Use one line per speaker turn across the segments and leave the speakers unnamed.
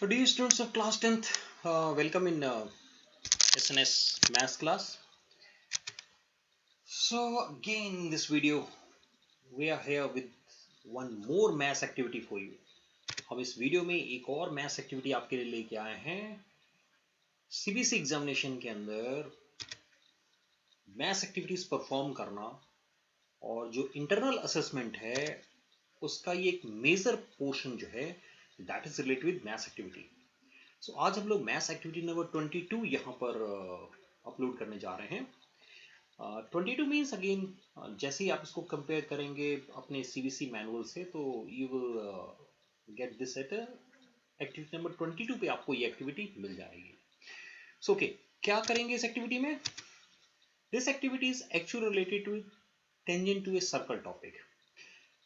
Dear students of class 10th, welcome in SNS maths class. So again in this video we are here with one more maths activity for you. हम इस video में एक और maths activity आपके लिए लेके आए हैं। सीबीएसई एग्जामिनेशन के अंदर मैथ्स एक्टिविटीज परफॉर्म करना और जो इंटरनल असेसमेंट है उसका ये एक मेजर पोर्शन जो है that is related with maths activity. So आज हम लोग मैथ्स एक्टिविटी नंबर 22 यहाँ पर अपलोड करने जा रहे हैं। 22 मीन्स अगेन जैसे ही आप इसको कंपेयर करेंगे अपने सीबीएसई मैनुअल से तो you will get this eight activity number 22 पे आपको ये एक्टिविटी मिल जाएगी। सो ओके, क्या करेंगे इस एक्टिविटी में? This activity is actually related to tangent to a circle topic.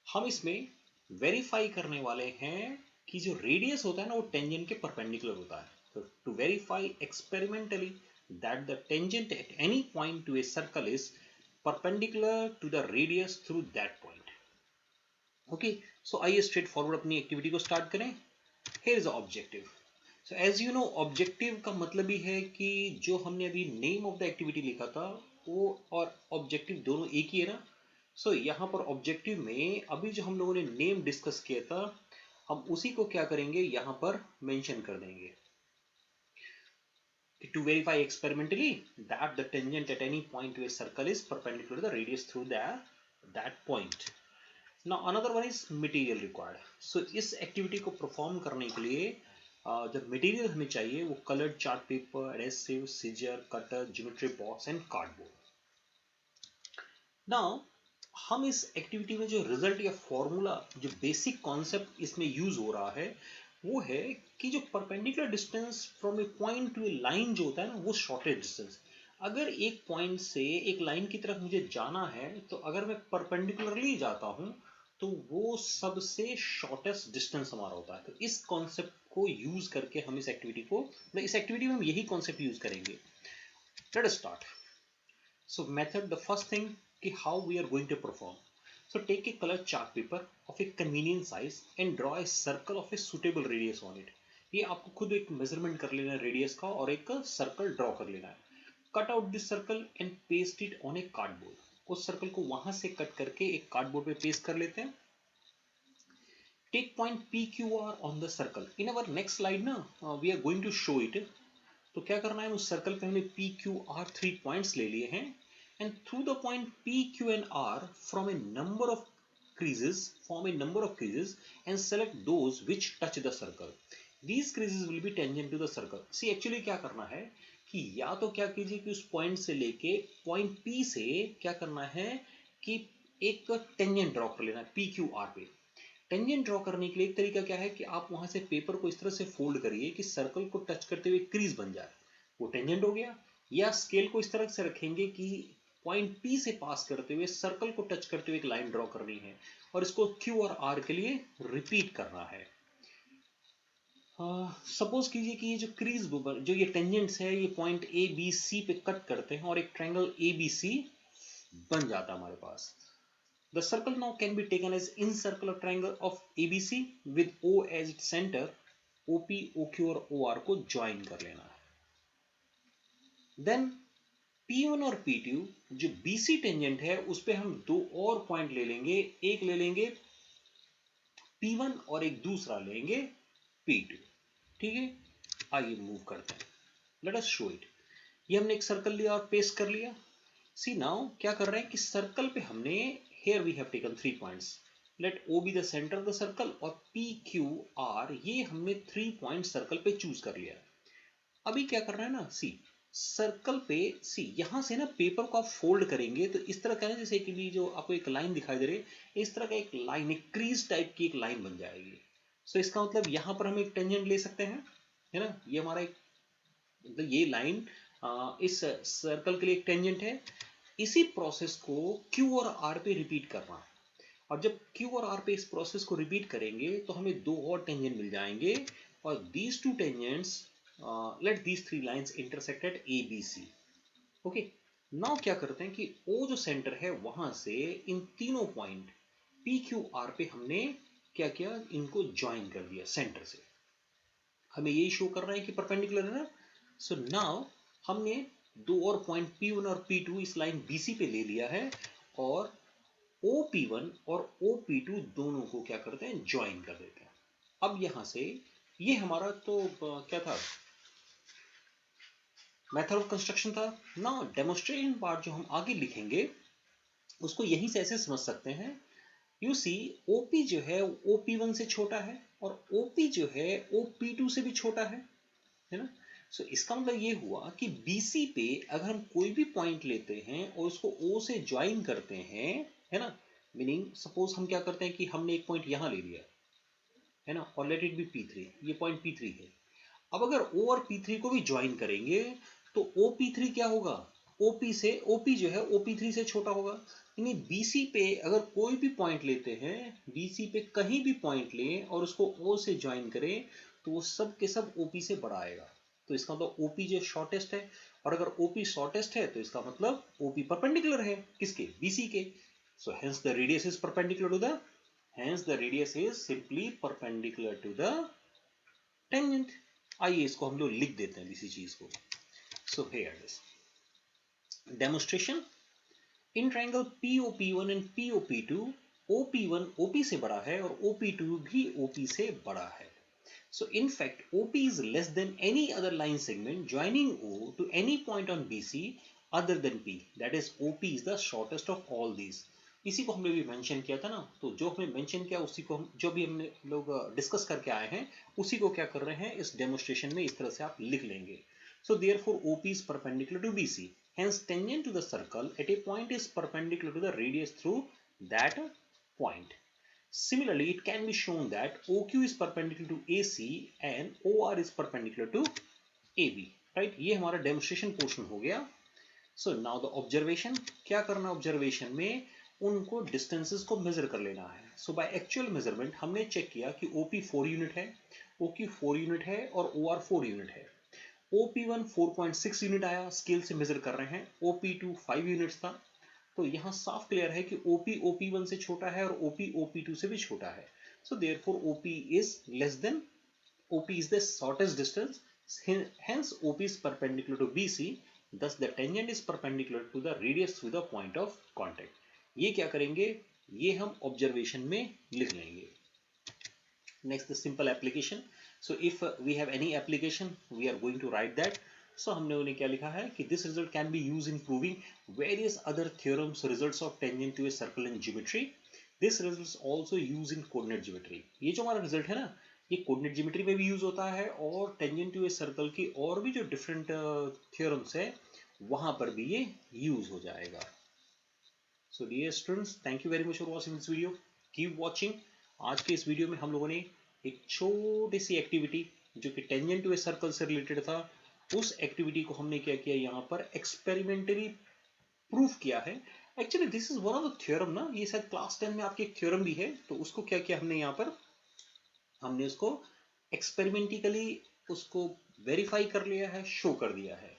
हम इसमें वेरीफाई करने वाले हैं कि जो रेडियस होता है ना वो टेंजेंट के परपेंडिकुलर होता है। तो to verify experimentally that the tangent at any point to a circle is perpendicular to the radius through that point. Okay, so आइए स्ट्रेट फॉरवर्ड अपनी एक्टिविटी को स्टार्ट करें। Here is the objective. So as you know, objective का मतलब ही है कि जो हमने अभी नेम ऑफ द एक्टिविटी लिखा था वो और ऑब्जेक्टिव दोनों एक ही है ना। सो यहाँ पर ऑब्जेक्टिव में अभी जो हम लोगों ने नेम डिस्कस किया था हम उसी को क्या करेंगे यहाँ पर मेंशन कर देंगे। To verify experimentally that the tangent at any point to a circle is perpendicular to the radius through that point. Now another one is material required. So इस एक्टिविटी को परफॉर्म करने के लिए जो मटेरियल हमें चाहिए वो coloured chart paper, adhesive, scissor, cutter, geometry box and cardboard. Now हम इस एक्टिविटी में जो रिजल्ट या फॉर्मूला जो बेसिक कॉन्सेप्ट इसमें यूज हो रहा है वो है कि जो perpendicular distance from A point two A line जो होता है ना वो शॉर्टेस्ट डिस्टेंस। अगर एक पॉइंट से एक लाइन की तरफ मुझे जाना है तो अगर मैं परपेंडिकुलरली जाता हूं तो वो सबसे शॉर्टेस्ट डिस्टेंस हमारा होता है। तो इस कॉन्सेप्ट को यूज करके हम इस एक्टिविटी को इस एक्टिविटी में हम यही कॉन्सेप्ट यूज करेंगे। Let us start. So method, the first thing कि how we are going to perform. So take a colored chart paper of a convenient size and draw a circle of a suitable radius on it. ये आपको खुद एक measurement कर लेना है radius का और एक सर्कल ड्रॉ कर लेना है। Cut out this circle and paste it on A cardboard. उस सर्कल को वहां से कट करके एक कार्डबोर्ड पे पेस्ट कर लेते हैं। Take point P Q R on the circle. In our next slide ना we are going to show it. तो क्या करना है उस सर्कल पे हमने पी क्यू आर 3 पॉइंट्स ले लिए हैं and through the point P, Q and R from a number of creases form a number of creases and select those which touch the circle. These creases will be tangent to the circle. See actually क्या करना है कि या तो क्या कीजिए कि उस पॉइंट से लेके पॉइंट P से क्या करना है कि एक टेंजेंट ड्रॉ कर लेना है पी क्यू आर पे। टेंजेंट ड्रॉ करने के लिए एक तरीका क्या है कि आप वहां से पेपर को इस तरह से फोल्ड करिए कि सर्कल को टच करते हुए क्रीज बन जाए, वो टेंजेंट हो गया। या स्केल को इस तरह से रखेंगे कि पॉइंट पी से पास करते हुए सर्कल को टच करते हुए एक लाइन ड्रॉ करनी है और इसको क्यू और आर के लिए रिपीट करना है। सपोज कीजिए कि ये जो क्रीज जो ये टेंजेंट्स है ये पॉइंट ए बी सी पे कट करते हैं और एक ट्रायंगल ए बी सी बन जाता है हमारे पास। The circle now can be taken as incircular triangle of ABC with O as its center. OP, OQ और OR को ज्वाइन कर लेना है। Then P1 और P2 जो BC टेंजेंट है उस पे हम दो और पॉइंट ले लेंगे, एक ले लेंगे P1 और एक दूसरा लेंगे P2। ठीक है, आइए मूव करते हैं। Let us show it. ये हमने एक सर्कल लिया और पेस्ट कर लिया। सी नाउ क्या कर रहे हैं कि सर्कल पे हमने here we have taken 3 points. Let O be the center of the circle और P, Q, R ये हमने 3 पॉइंट सर्कल पे चूज कर लिया। अभी क्या करना है ना, सी सर्कल पे सी यहां से ना पेपर को आप फोल्ड करेंगे तो इस तरह का है जैसे कि जो आपको एक लाइन दिखाई दे रही है इस तरह का एक लाइन, एक क्रीज टाइप की एक लाइन बन जाएगी। सो इसका मतलब यहां पर हम एक टेंजेंट ले सकते हैं, है ना। ये हमारा एक मतलब ये लाइन इस सर्कल के लिए एक टेंजेंट है। इसी प्रोसेस को Q और R पे रिपीट करना है और जब Q और R पे इस प्रोसेस को रिपीट करेंगे तो हमें दो और टेंजेंट मिल जाएंगे और these two tangents let these three lines intersect at ABC. Okay, now क्या करते हैं कि O जो सेंटर है वहां से इन तीनों पॉइंट P, Q, R पे हमने क्या किया, इनको ज्वाइन कर दिया सेंटर से। हमें यही शो कर रहा है कि परपेंडिकुलर है ना। सो नाउ हमने दो और पॉइंट P1 और P2 इस लाइन BC पे ले लिया है और OP1 और OP2 दोनों को क्या करते हैं, ज्वाइन कर देते हैं। अब यहां से ये हमारा तो क्या था, मेथड ऑफ कंस्ट्रक्शन था ना। डेमोन्स्ट्रेशन पार्ट जो हम आगे लिखेंगे उसको यहीं से ऐसे समझ सकते हैं। यू सी OP जो है OP1 से छोटा है और OP जो है OP2 से भी छोटा है ना। सो इसका मतलब ये हुआ कि BC पे अगर हम कोई भी पॉइंट लेते हैं और उसको O से ज्वाइन करते हैं, है ना, मीनिंग सपोज हम क्या करते हैं कि हमने एक पॉइंट यहां ले लिया है ना और लेट इट बी P3, ये पॉइंट P3 है। अब अगर O और P3 को भी ज्वाइन करेंगे तो OP3 क्या होगा, OP जो है OP3 से छोटा होगा। यानी BC पे अगर कोई भी पॉइंट लेते हैं, BC पे कहीं भी पॉइंट लें और उसको O से ज्वाइन करें तो वो सब के सब OP से बड़ा आएगा। तो इसका मतलब OP जो शॉर्टेस्ट है, और अगर OP शॉर्टेस्ट है तो इसका मतलब OP परपेंडिकुलर है किसके, BC के। So hence the radius is perpendicular to the, hence the radius is simply perpendicular to the tangent। आइए इसको हम लोग लिख देते हैं इसी चीज को। So here it is, demonstration in triangle POP1 and POP2, OP1 OP से बड़ा है और OP2 भी OP से बड़ा है। So in fact OP is less than any other line segment joining O to any point on BC other than P, that is OP is the shortest of all these। इसी को हमने भी mention किया था ना, तो जो हमने मेंशन किया उसी को हम जो भी हमने लोग डिस्कस करके आए हैं उसी को क्या कर रहे हैं इस डेमोन्स्ट्रेशन में इस तरह से आप लिख लेंगे। So therefore OP is perpendicular to BC, hence tangent to the circle at a point is perpendicular to the radius through that point। Similarly, it can be shown that OQ is perpendicular to AC and OR is perpendicular to AB, right? ये हमारा demonstration portion हो गया। So now the observation, क्या करना observation में, उनको distances को major कर लेना है। सो बाय एक्चुअल मेजरमेंट हमने चेक किया कि OP 4 यूनिट है, OQ 4 यूनिट है और OR 4 यूनिट है। OP1 4.6 यूनिट आया, स्केल से मेजर कर रहे हैं। OP2 5 यूनिट्स था। तो यहां साफ क्लियर है कि OP OP1 से छोटा है और OP OP2 से भी छोटा है। So therefore OP is less than, OP is the shortest distance, hence OP is perpendicular to BC, thus the tangent is perpendicular to the radius through the point of contact। ये क्या करेंगे, ये हम observation में लिख लेंगे। Next the simple application। So if we have any application we are going to write that। So हमने उन्हें क्या लिखा है कि this result can be used in proving various other theorems results of tangent to a circle in geometry। This result is also used in coordinate geometry। ये जो हमारा result है ना ये कोऑर्डिनेट ज्योमेट्री में भी यूज होता है और टेंजेंट टू ए सर्कल की और भी जो डिफरेंट थ्योरम्स है वहां पर भी ये यूज हो जाएगा। So dear students, thank you very much for watching this video, keep watching. आज के इस वीडियो में हम लोगों ने एक छोटी सी एक्टिविटी जो कि टेंजेंट टू ए सर्कल से रिलेटेड था, उस एक्टिविटी को हमने क्या किया, यहाँ पर एक्सपेरिमेंटली प्रूफ किया है। Actually this is one of the theorem ना, ये शायद क्लास 10 में आपके एक थ्योरम भी है, तो उसको क्या किया हमने यहाँ पर, हमने उसको एक्सपेरिमेंटिकली उसको वेरीफाई कर लिया है, शो कर दिया है।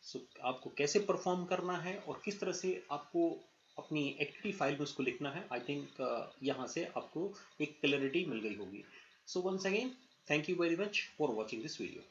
सो आपको कैसे परफॉर्म करना है और किस तरह से आपको अपनी एक्टिविटी फाइल में उसको लिखना है, आई थिंक यहाँ से आपको एक क्लैरिटी मिल गई होगी। So once again thank you very much for watching this video.